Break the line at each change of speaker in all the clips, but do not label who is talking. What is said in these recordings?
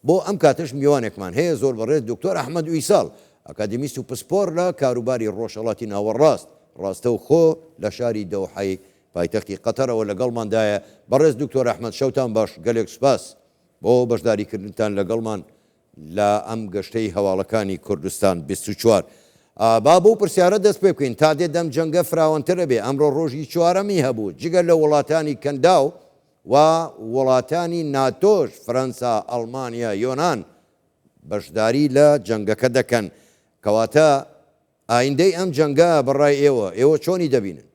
بۆ ئەم کاتش میوانێکمان هەیە زۆر بەڕێز دکتۆر ئەحمەد ویساڵ ئەکادمیست و پسپۆر لە کاروباری ڕۆژهەڵاتی ناوەڕاست ڕاستە و خۆ لە شاری دەوحەی پایتەختی قەتەرەوە لەگەڵماندایە. بەڕێز دکتۆر ئەحمەد شەوتان باش، گەلێک سوپاس بۆ بەشداریکردنتان لەگەڵمان لە ئەم گەشتەی هەواڵەکانی کوردستان 24. با بۆ پرسیارە دەست پێ بکەین تا دێ دەم جەنگە فراوانترە بێ. ئەمڕۆ ڕۆژی چوارەمی هەبوو جگە لە وڵاتانی کەنداو و وڵاتانی ناتۆش فەرەنسا، ئەڵمانیا، یۆنان بەشداری لە جەنگەکە دەکەن. کەواتە ئایندەی ئەم جەنگە بەڕای ئێوە چۆنی دەبینن؟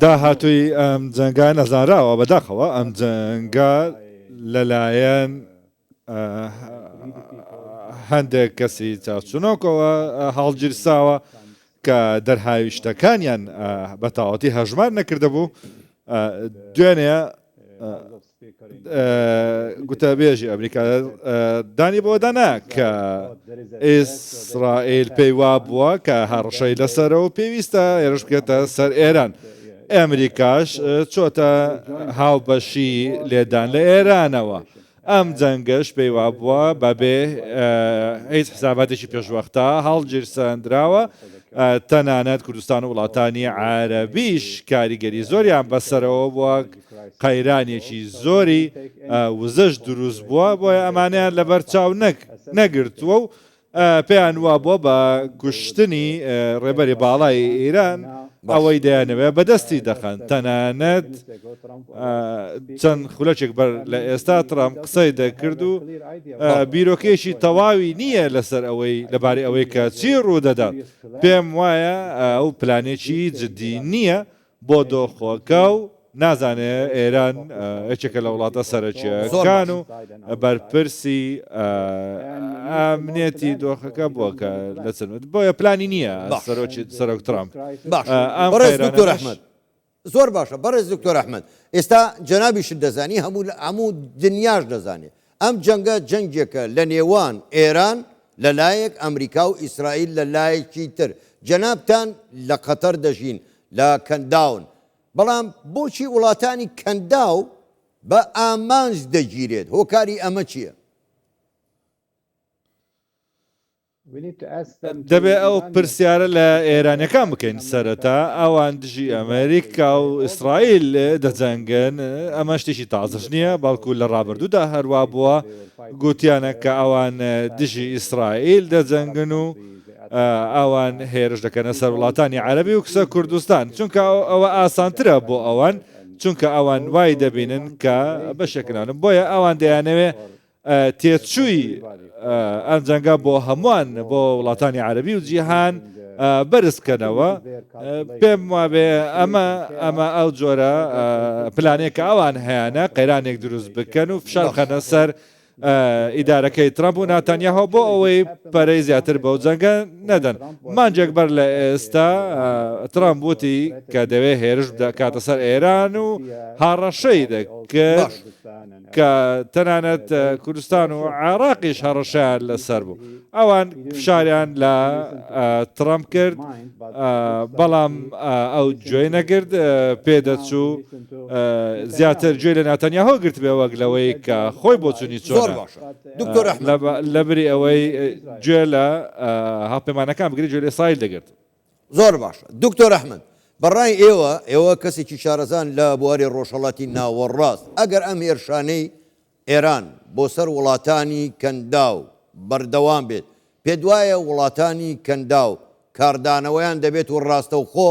داهاتووی ئەم جەنگە نەزانراوە بەداخەوە ئەم جەنگە لەلایەن هەندێک کەسی چاچونۆکەوە هەڵگیرساوە کە دەرهاویشتەکانیان بە تاواتی هەژمار نەکردەبوو. دوێنێ گوتەبێژی ئەمریکا دانی بۆ دانا کە ئیسرائیل پێی وا بووە کە هەڕەشەی لەسەرەوە پێویستە هێرش بکێتە سەر ئێران. ئەمریکاش چۆتە هاوبەشی لێدان لە ئێرانەوە. ئەم جەنگەش پێی وا بووە بەبێ هیچ حساباتێکی پێشوەختە هەڵگیرساندراوە. تەنانەت کوردستان و وڵاتانی عارەبیش کاریگەری زۆریان بەسەرەوە بووە، قەیرانێکی زۆری وزەش دروست بووە بۆیە ئەمانیان لەبەر چاو نەگرتووە و پێیان وا بووە بە کوشتنی ڕێبەری باڵای ئیران ئەوەی دەیانەوێت بەدەستی دەخەن. تەنانەت چەند خولەچێک بەر لە ئێستا ترامپ قسەی دەکرد و بیرۆکێشی تەواوی نییە لەسەر ئەوەی لەبارەی ئەوەی کە چی ڕوودەدات. پێم وایە ئەو پلانێکی جدی نییە بۆ دۆخۆکە و نازانێ ئێران یەکێکە لە وڵاتە سەرەکیەکان و بەرپرسی ئامنێتی دۆخەکە بووە کە لەچەند بۆیە پلانی نییە سەرۆک ترامپ.
بەڕێز دکتۆر ئەحمەد زۆر باشە. بەڕێز دکتۆر ئەحمەد ئێستا جەنابیشت دەزانی هەموو دنیاش دەزانێت ئەم جەنگە جەنگێکە لە نێوان ئێران لەلایەک ئەمریکا و ئیسرائیل لە لایەکی تر. جەنابتان لە قەتەر دەژین لە کەنداون، بەڵام بۆچی وڵاتانی کەنداو بە ئامانج دەگیرێت؟ هۆکاری ئەمە چییە؟
دەبێت ئەو پرسیارە لە ئێرانەکان بکەین سەرەتا. ئەوان دژی ئەمریکا و ئیسرائیل دەجەنگن، ئەمە شتێکی تازەش نییە، بەڵکو لە ڕابردوودا هەروە بووە گوتیانە کە ئەوان دژی ئیسرائیل دەجەنگن و ئەوان هێرش دەکەنە سەر وڵاتانی عەرەبی و کسە کوردستان، چونکە ئەوە ئاسانترە بۆ ئەوان، چونکە ئەوان وای دەبینن کە بەشێکنانم بۆیە ئەوان دەیانەوێ تێچووی ئەم جەنگە بۆ هەمووان بۆ وڵاتانی عەرەبی و جیهان بەرزکەنەوە. پێم وابێ ئەمە ئەو جۆرە پلانێک کە ئەوان هەیەە قەیرانێک دروست بکەن و فشار خەنە سەر ئیدارەکەی ترامپ و ناتانیاهۆ بۆ ئەوەی پەرەی زیاتر بەو جەنگە نەدەن. مانجێک بەر لە ئێستا ترامپ وتی کە دەوێت هێرش کاتە سەر ئێران و هاڕەشەی دەکرد کە تەنانەت کوردستان و عێراقیش هەڕەشیان لەسەر بوو. ئەوان فشاریان لە ترامپ کرد، بەڵام ئەو گوێی نەگرت، پێدەچوو زیاتر گوێ لە ناتانیاهۆ گرت بێ وەک لەوەی کە خۆی بۆ چوونی چۆن لەبری ئەوەی گوێ لە هاوپەیمانەکان بگری گوێ لە ئیسرائیل دەگرت.
زۆر باشە. دکتۆر ئەحمەد بەڕای ئێوە کەسێکی شارەزان لە بواری ڕۆژهەڵاتی ناوەڕاست، ئەگەر ئەم هێرشانەی ئێران بۆ سەر وڵاتانی کەنداو بەردەوام بێت، پێ دوایە وڵاتانی کەنداو کاردانەوەیان دەبێت و ڕاستە و خۆ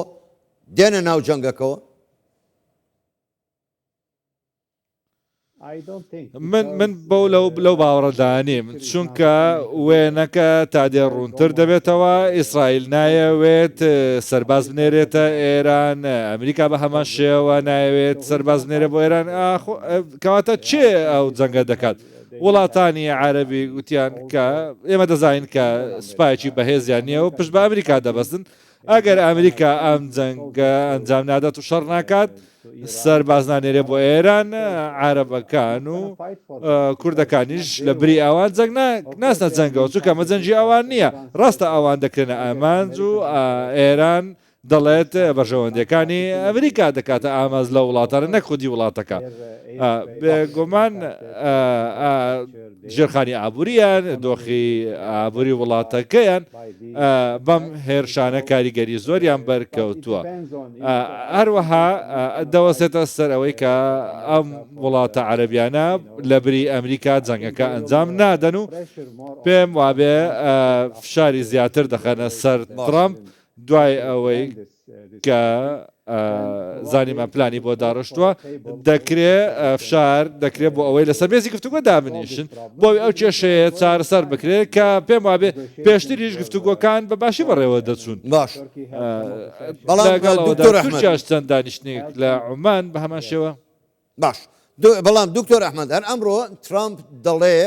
دێنە ناو جەنگەکەوە؟
من بەو لەو باوەڕەدانیم، چونکە وێنەکە تا دێ ڕوونتر دەبێتەوە. ئیسرائیل نایەوێت سەرباز بنێرێتە ئێران، ئەمریکا بە هەمان شێوە نایەوێت سەرباز بنێرە بۆ ئێران. کەواتە چێ ئەو جەنگە دەکات؟ وڵاتانی عەرەبی گوتیان کە ئێمە دەزانین کە سوپایەکی بەهێزیان نییە و پشت بە ئەمریکا دەبەستن. ئەگەر ئەمریکا ئەم جەنگە ئەنجام نادات و شەڕ ناکات، سەرباز نانێرێ بۆ ئێران، عەرەبەکان و کوردەکانیش لە بری ئەوان جەنگ ناسنە جەنگەوە، چونکە ئەمە جەنگی ئەوان نییە. ڕاستە ئەوان دەکرێنە ئامانج و ئێران دەڵێت بەرژەوەندەکانی ئەمریکا دەکاتە ئاماز لە وڵاتانە نەک خودی وڵاتەکە بێگومان ژێرخانی ئابووریان دۆخی ئابووری وڵاتەکەیان بەم هێرشانە کاریگەری زۆریان بەرکەوتووە هەروەها دەوەسێتە سەر ئەوەی کە ئەم وڵاتە عەرەبیانە لە بری ئەمریکا جەنگەکە ئەنجام نادەن و پێم وابێ فشاری زیاتر دەخەنە سەر ترامپ دوای ئەوەی کە زانیمە پلانی بۆ داڕشتووە دەکرێت فشار دەکرێت بۆ ئەوەی لەسەر مێزی گفتوگۆ دابنیشن بۆی ئەو کێشەیە چارەسەر بکرێت کە پێم وابێ پێشتریش گفتوگۆکان بە باشی بەڕێوە دەچوون
باش بەڵام
چەند دانیشتنێک لە عومان بە هەمان شێوە
باش بەڵام دکتۆر ئەحمەد هەر ئەمڕۆ ترامپ دەڵێ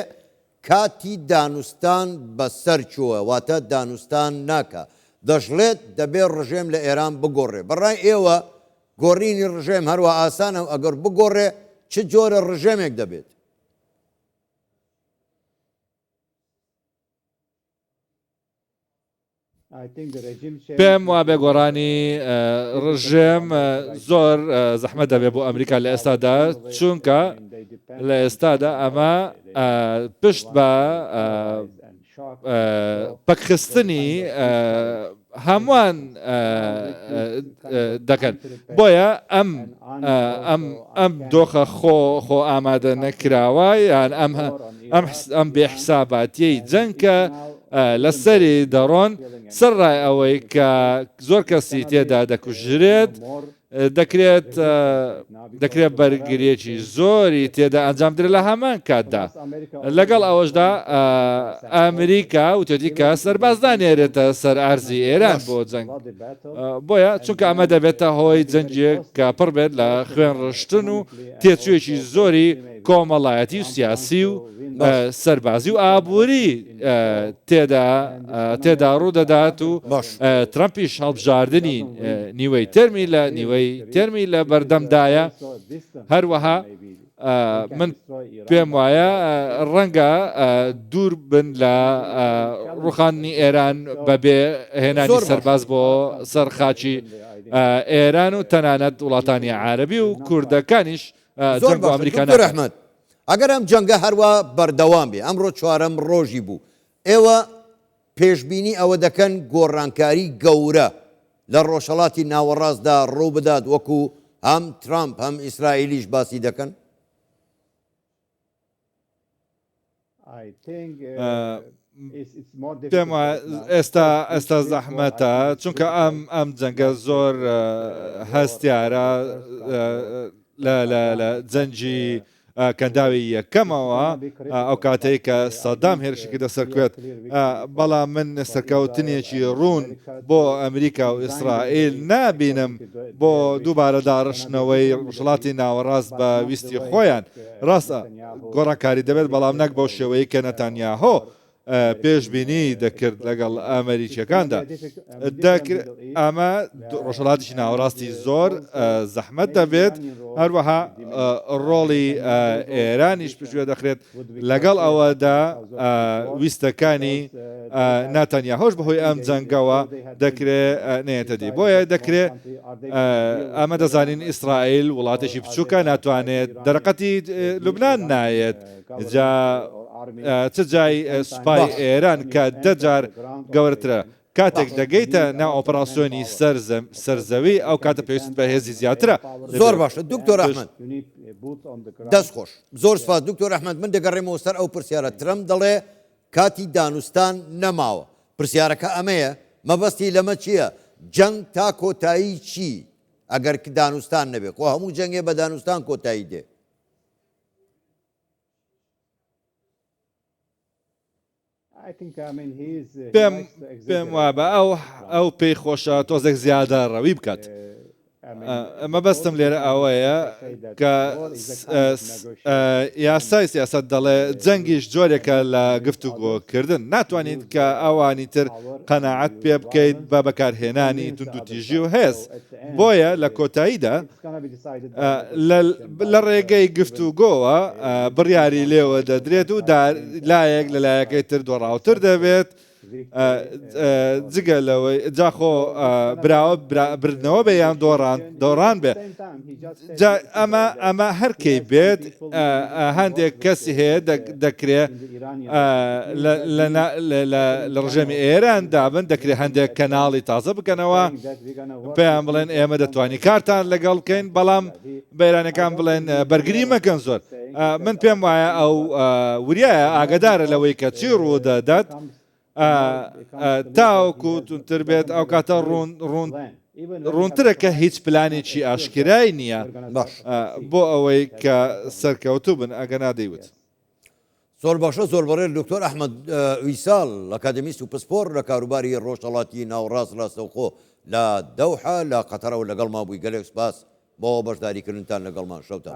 کاتی دانوستان بەسەر چووە واتە دانوستان ناکە دەژڵێت دەبێت ڕژێم لە ئێران بگۆڕێ بەڕای ئێوە گۆڕینی ڕژێم هەروە ئاسانە و ئەگەر بگۆڕێ چ جۆرە ڕژێمێک دەبێت
پێم وابێ گۆڕانی ڕژێم زۆر زەحمەت دەبێت بۆ ئەمریکا لە ئێستادا چونکە لە ئێستادا ئەمە پشت بە پەکخستنی هەمووان دەکەن بۆیە ئەم دۆخە خۆ ئامادە نەکراوە یان ئەم بێحساباتیەی جەنگکە لەسەری دەڕۆن سەرڕای ئەوەی کە زۆر کەسی تێدا دەکوژرێت دەکرێت بەرگریەکی زۆری تێدا ئەنجام درێت لە هەمان کاتدا لەگەڵ ئەوەشدا ئەمریکا وتێتی کە سەرباز دانێرێتە سەر ئارزی ئێران بۆ جەنگ بۆیە چونکە ئەمە دەبێتە هۆی جەنجێک کە پڕ بێت لە خوێن ڕشتن و تێچوویەکی زۆری کۆمەڵایەتی و سیاسی و سەربازی و ئابووری تێدا ڕوودەدات و ترامپیش هەڵبژاردننی نیوەی تەرمی لە بەردەمدایە هەروەها من پێم وایە ڕەنگە دوور بن لە ڕوخانی ئێران بەبێ هێنانی سەرباز بۆ سەرخاچی ئێران و تەنانەت وڵاتانی عارەبی و کوردەکانیش
زۆر بۆ ئەمریکا نەحمەد ئەگەر ئەم جەنگە هەروە بەردەوام بێ ئەمڕۆ چوارەم ڕۆژی بوو ئێوە پێشبینی ئەوە دەکەن گۆڕانکاری گەورە لە ڕۆژهەڵاتی ناوەڕاستدا ڕوو بدات وەکو هەم ترامپ هەم ئیسرائیلیش باسی دەکەن
پێم ئێستا زەحمەتە چونکە ئەم جەنگە زۆر هەستیارە لە جەنجی کەنداوی یەکەمەوە ئەو کاتەی کە سەدام هێرشێکی دەسەرکوێت بەڵام من سەرکەوتنێکی ڕوون بۆ ئەمریکا و ئیسرائیل نابینم بۆ دووبارە داڕشتنەوەی وڵاتی ناوەڕاست بە ویستی خۆیان ڕاستە گۆڕانکاری دەبێت بەڵام نەک بەو شێوەیە کە نەتانیاهۆ پێشبینی دەکرد لەگەڵ ئەمریکیەکاندا ئەمە ڕۆژهەڵاتیی ناوەڕاستی زۆر زەحمەت دەبێت هەروەها ڕۆڵی ئێرانیش پشوێ دەخرێت لەگەڵ ئەوەدا ویستەکانی ناتەنیاهۆش بەهۆی ئەم جەنگەوە دەکرێت نێتە دی بۆیە دەکرێت ئەمە دەزانین ئیسرائیل وڵاتێکی بچووکە ناتوانێت دەرەقەتی لوبنان نایەت چ جای سوپای ئێران کە دەجار گەورەترە کاتێک دەگەیتە ناو ئۆپەراسیۆنی سەرزەوی ئەو کاتە پێویست بە هێزی زیاترە
زۆر باشە دکتۆر ئەحمەد دەست خۆش زۆر سپاس دکتۆر ئەحمەد من دەگەڕێمەوە سەر ئەو پرسیارە ترەمپ دەڵێ کاتی دانوستان نەماوە پرسیارەکە ئەمەیە مەبەستی لەمە چییە جەنگ تا کۆتایی چی ئەگەر دانوستان نەبێت خۆ هەموو جەنگێ بە دانوستان کۆتایی دێ
پێم وابە ئەو پێی خۆشە تۆزێک زیادە ڕەوی بکات ئەمە بەستم لێرە ئەوەیە کە یاسای سیاست دەڵێ جەنگیش جۆرێکە لە گفتوگۆکردن ناتوانیت کە ئەوانی تر قەناعەت پێ بکەیت بە بەکارهێنانی توندوتیژی و هێز بۆیە لە کۆتاییدا لە ڕێگەی گفتوگۆوە بڕیاری لێوە دەدرێت و لایەک لە لایەکەی تر دۆڕاوتر دەبێت جگە لەوەی جاخۆ براوە بردنەوە بێ یان دۆڕان بێ ئەمە هەرکەی بێت هەندێک کەسی هەیە دەکرێت لە ڕژێمی ئێران دابن دەکرێت هەندێک کەناڵی تازە بکەنەوە پێیان بڵێن ئێمە دەتوانین کارتان لەگەڵ بکەین بەڵام بەیرانەکان بڵێن بەرگری مەکەن زۆر من پێم وایە ئەو وریایە ئاگدارە لەوەی کە چی ڕوودەدات تاوەکو تونتر بێت ئەو کاتە ڕوونترە کە هیچ پلانێکی ئاشکرای نییە بۆ ئەوەی کە سەرکەوتوو بن ئەگە نادەیوت.
زۆر باشە زۆر بەڕێ دکتۆر ئەحمەد ئویساڵ ئەکادمیست و پسپۆر لە کاروباری ڕۆژهەڵاتی ناوەڕاست ڕاستەوخۆ لە دەوحە لە قەتەرەوە لەگەڵ ما بووی گەلێک سپاس بۆ بەشداریکردنتان لەگەڵمان شەوتان.